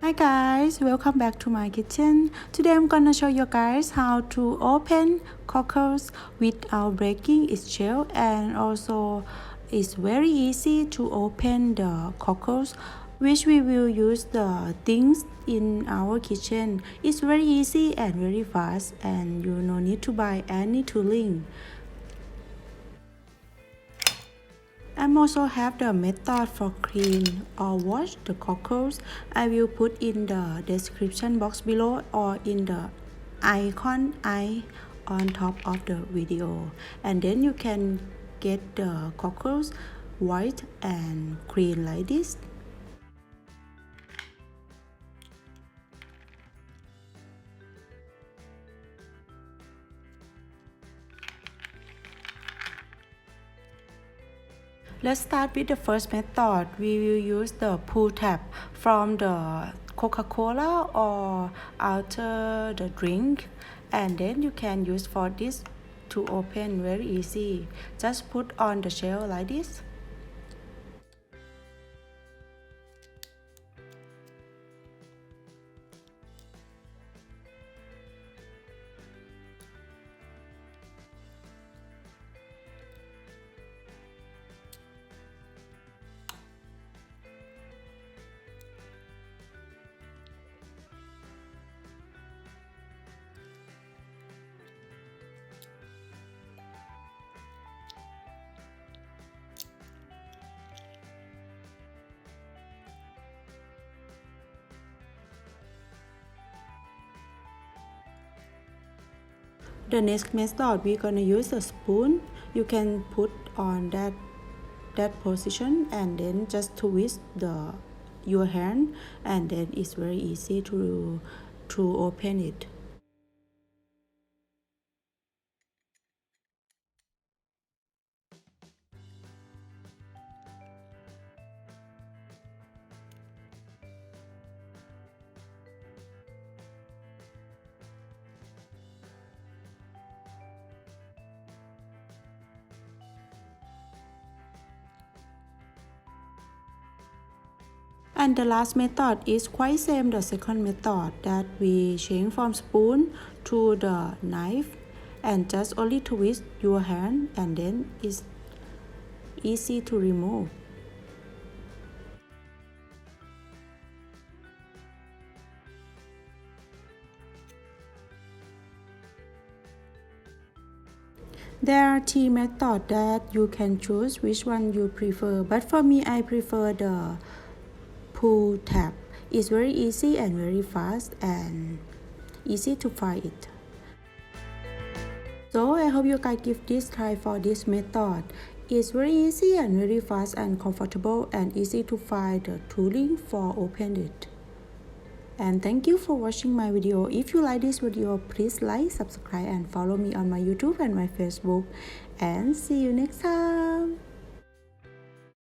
Hi guys, welcome back to my kitchen. Today I'm gonna show you guys how to open cockles without breaking its shell, and also it's very easy to open the cockles, which we will use the things in our kitchen. It's very easy and very fast, and you no need to buy any tooling. I also have the method for clean or wash the cockles. I will put in the description box below or in the icon on top of the video, and then you can get the cockles white and clean like this. Let's start with the first method. We will use the pull tab from the Coca-Cola or after the drink, and then you can use for this to open very easy. Just put on the shell like this. The next method, we're gonna use a spoon. You can put on that position and then just twist your hand, and then it's very easy to open it. And the last method is quite same the second method, that we change from spoon to the knife and just only twist your hand, and then it's easy to remove. There are three methods that you can choose which one you prefer, but for me I prefer the pull tab. It's very easy and very fast and easy to find it. So I hope you guys give this try for this method. It's very easy and very fast and comfortable and easy to find the tooling for open it. And thank you for watching my video. If you like this video, please like, subscribe and follow me on my YouTube and my Facebook. And see you next time.